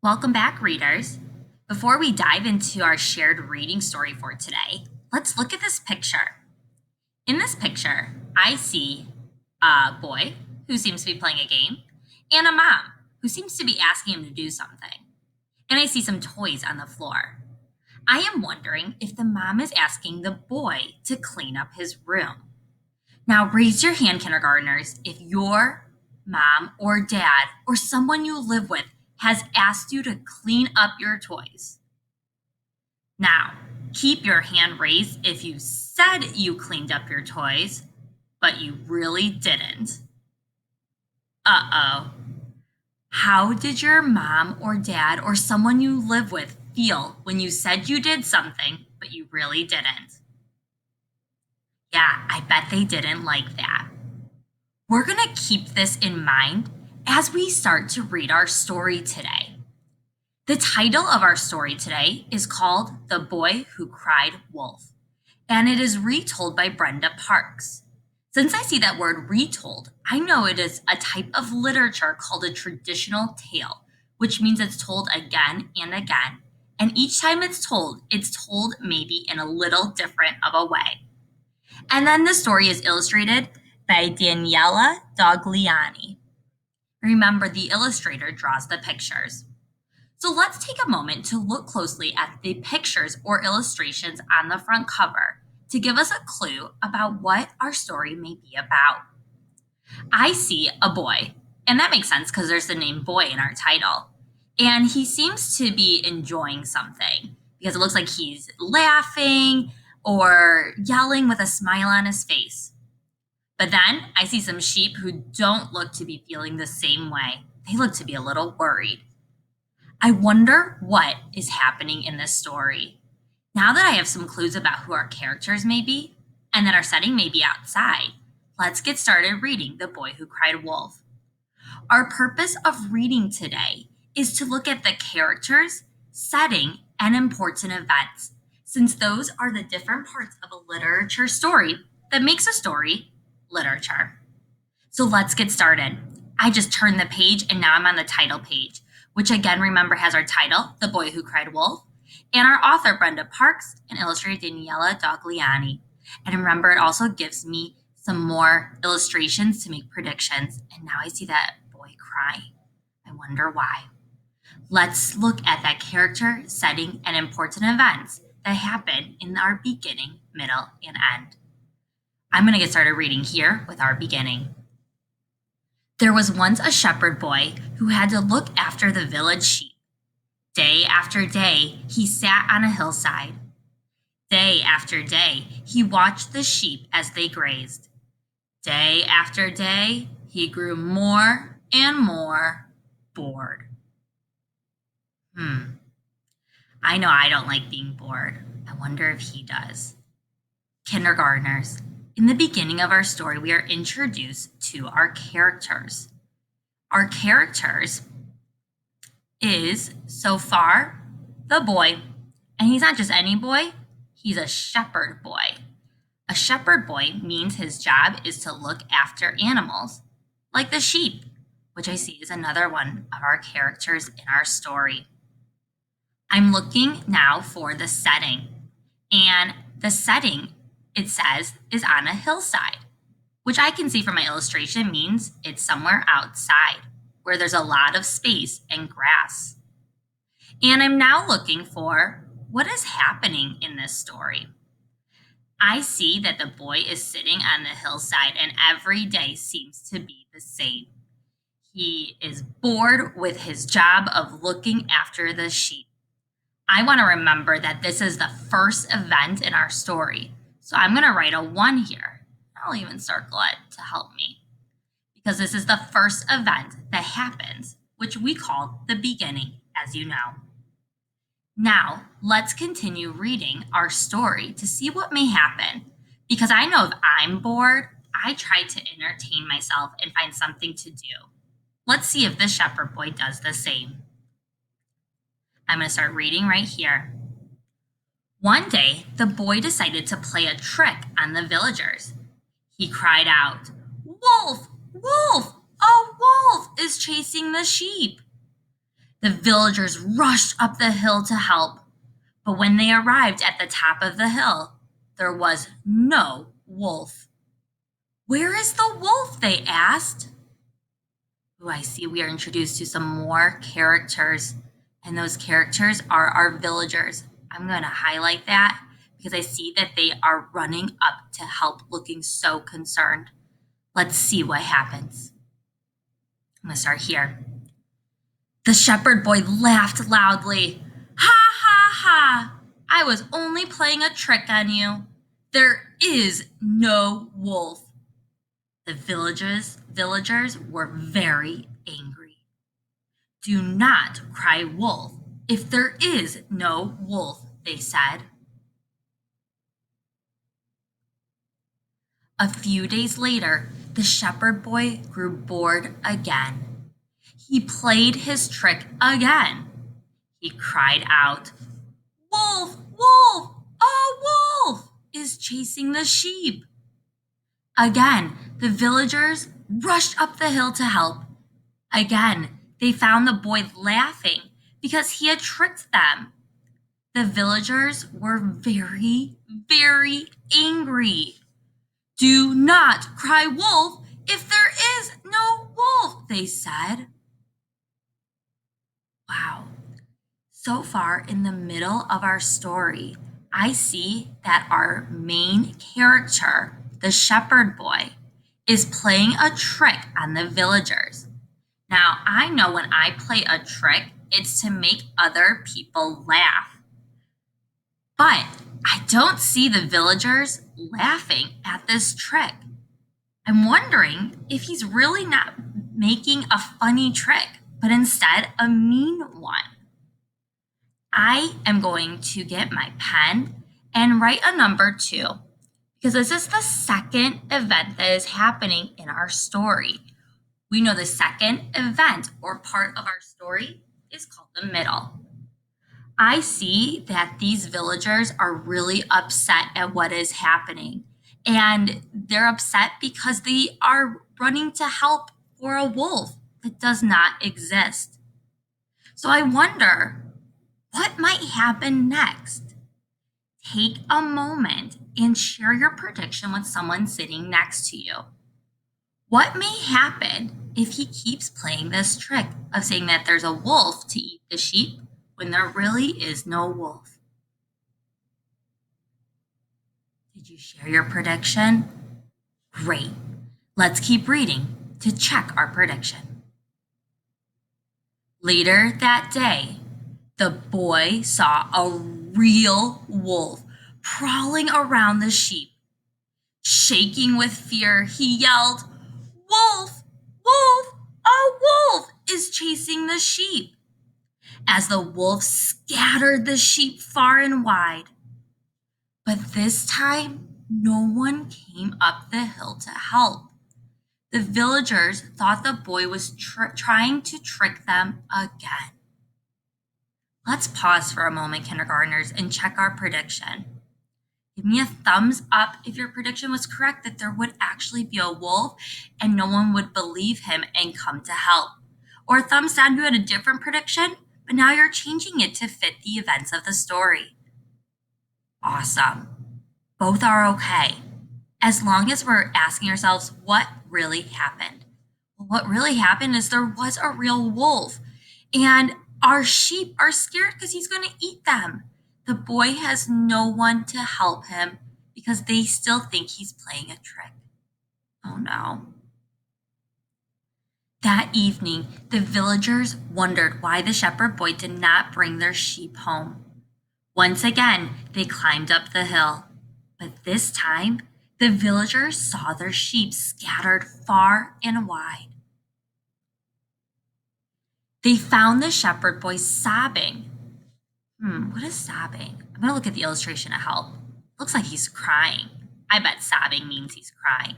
Welcome back, readers. Before we dive into our shared reading story for today, let's look at this picture. In this picture, I see a boy who seems to be playing a game and a mom who seems to be asking him to do something. And I see some toys on the floor. I am wondering if the mom is asking the boy to clean up his room. Now, raise your hand, kindergartners, if your mom or dad or someone you live with has asked you to clean up your toys. Now, keep your hand raised if you said you cleaned up your toys, but you really didn't. Uh-oh. How did your mom or dad or someone you live with feel when you said you did something, but you really didn't? Yeah, I bet they didn't like that. We're going to keep this in mind as we start to read our story today. The title of our story today is called The Boy Who Cried Wolf, and it is retold by Brenda Parks. Since I see that word retold, I know it is a type of literature called a traditional tale, which means it's told again and again, and each time it's told maybe in a little different of a way. And then the story is illustrated by Daniela Dogliani. Remember, the illustrator draws the pictures. So let's take a moment to look closely at the pictures or illustrations on the front cover to give us a clue about what our story may be about. I see a boy, and that makes sense because there's the name boy in our title. And he seems to be enjoying something because it looks like he's laughing or yelling with a smile on his face. But then I see some sheep who don't look to be feeling the same way. They look to be a little worried. I wonder what is happening in this story. Now that I have some clues about who our characters may be, and that our setting may be outside, let's get started reading The Boy Who Cried Wolf. Our purpose of reading today is to look at the characters, setting, and important events, since those are the different parts of a literature story that makes a story literature. So let's get started. I just turned the page and now I'm on the title page, which again, remember, has our title, The Boy Who Cried Wolf, and our author, Brenda Parks, and illustrator, Daniela Dogliani. And remember, it also gives me some more illustrations to make predictions. And now I see that boy crying. I wonder why. Let's look at that character, setting, and important events that happen in our beginning, middle, and end. I'm going to get started reading here with our beginning. There was once a shepherd boy who had to look after the village sheep. Day after day, he sat on a hillside. Day after day, he watched the sheep as they grazed. Day after day, he grew more and more bored. I know I don't like being bored. I wonder if he does. Kindergartners, in the beginning of our story, we are introduced to our characters. Our characters is, so far, the boy. And he's not just any boy, he's a shepherd boy. A shepherd boy means his job is to look after animals, like the sheep, which I see is another one of our characters in our story. I'm looking now for the setting. And the setting, it says, is on a hillside, which I can see from my illustration means it's somewhere outside where there's a lot of space and grass. And I'm now looking for what is happening in this story. I see that the boy is sitting on the hillside and every day seems to be the same. He is bored with his job of looking after the sheep. I want to remember that this is the first event in our story. So I'm going to write a 1 here. I'll even circle it to help me. Because this is the first event that happens, which we call the beginning, as you know. Now, let's continue reading our story to see what may happen. Because I know if I'm bored, I try to entertain myself and find something to do. Let's see if the shepherd boy does the same. I'm going to start reading right here. One day, the boy decided to play a trick on the villagers. He cried out, "Wolf! Wolf! A wolf is chasing the sheep!" The villagers rushed up the hill to help, but when they arrived at the top of the hill, there was no wolf. "Where is the wolf?" they asked. Ooh, I see we are introduced to some more characters, and those characters are our villagers. I'm going to highlight that because I see that they are running up to help, looking so concerned. Let's see what happens. I'm going to start here. The shepherd boy laughed loudly. "Ha ha ha! I was only playing a trick on you. There is no wolf." The villagers were very angry. "Do not cry wolf if there is no wolf," they said. A few days later, the shepherd boy grew bored again. He played his trick again. He cried out, "Wolf, wolf, a wolf is chasing the sheep." Again, the villagers rushed up the hill to help. Again, they found the boy laughing because he had tricked them. The villagers were very, very angry. "Do not cry wolf if there is no wolf," they said. Wow. So far in the middle of our story, I see that our main character, the shepherd boy, is playing a trick on the villagers. Now, I know when I play a trick, it's to make other people laugh. But I don't see the villagers laughing at this trick. I'm wondering if he's really not making a funny trick, but instead a mean one. I am going to get my pen and write a number 2 because this is the second event that is happening in our story. We know the second event or part of our story is called the middle. I see that these villagers are really upset at what is happening, and they're upset because they are running to help for a wolf that does not exist. So I wonder, what might happen next? Take a moment and share your prediction with someone sitting next to you. What may happen if he keeps playing this trick of saying that there's a wolf to eat the sheep when there really is no wolf? Did you share your prediction? Great. Let's keep reading to check our prediction. Later that day, the boy saw a real wolf prowling around the sheep. Shaking with fear, he yelled, "Wolf! Wolf! A wolf is chasing the sheep!" as the wolf scattered the sheep far and wide. But this time, no one came up the hill to help. The villagers thought the boy was trying to trick them again. Let's pause for a moment, kindergartners, and check our prediction. Give me a thumbs up if your prediction was correct, that there would actually be a wolf and no one would believe him and come to help. Or a thumbs down, you had a different prediction, but now you're changing it to fit the events of the story. Awesome. Both are okay, as long as we're asking ourselves what really happened. Well, what really happened is there was a real wolf, and our sheep are scared because he's going to eat them. The boy has no one to help him because they still think he's playing a trick. Oh no. That evening, the villagers wondered why the shepherd boy did not bring their sheep home. Once again, they climbed up the hill, but this time, the villagers saw their sheep scattered far and wide. They found the shepherd boy sobbing. What is sobbing? I'm going to look at the illustration to help. Looks like he's crying. I bet sobbing means he's crying.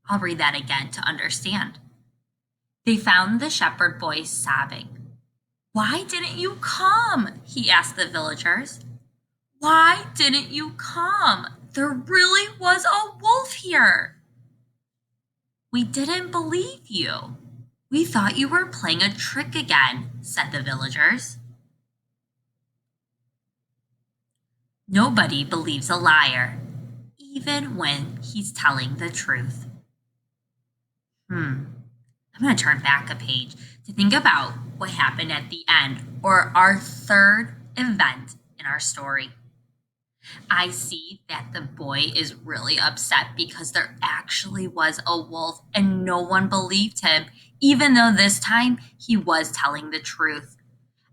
I'll read that again to understand. They found the shepherd boy sobbing. "Why didn't you come?" he asked the villagers. "Why didn't you come? There really was a wolf here." "We didn't believe you." "We thought you were playing a trick again," said the villagers. Nobody believes a liar, even when he's telling the truth. I'm going to turn back a page to think about what happened at the end, or our third event in our story. I see that the boy is really upset because there actually was a wolf and no one believed him, even though this time he was telling the truth.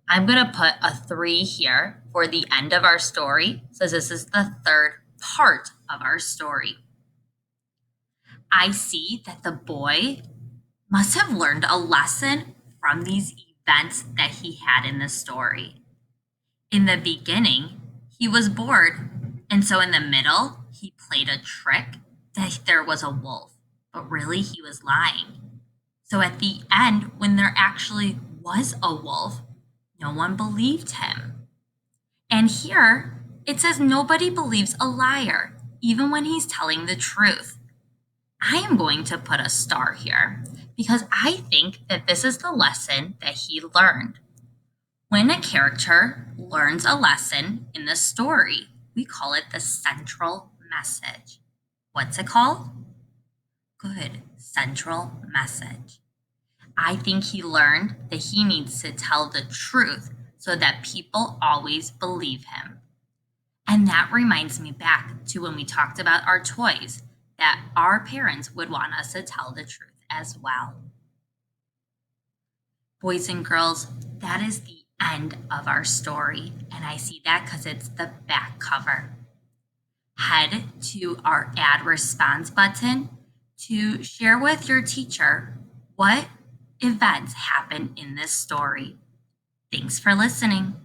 I'm going to put a 3 here for the end of our story, so this is the third part of our story. I see that the boy must have learned a lesson from these events that he had in the story. In the beginning, he was bored, and so in the middle, he played a trick that there was a wolf, but really he was lying. So at the end, when there actually was a wolf, no one believed him. And here, it says nobody believes a liar, even when he's telling the truth. I am going to put a star here because I think that this is the lesson that he learned. When a character learns a lesson in the story, we call it the central message. What's it called? Good, central message. I think he learned that he needs to tell the truth so that people always believe him. And that reminds me back to when we talked about our toys, that our parents would want us to tell the truth as well. Boys and girls, that is the end of our story, and I see that because it's the back cover. Head to our add response button to share with your teacher what events happen in this story. Thanks for listening.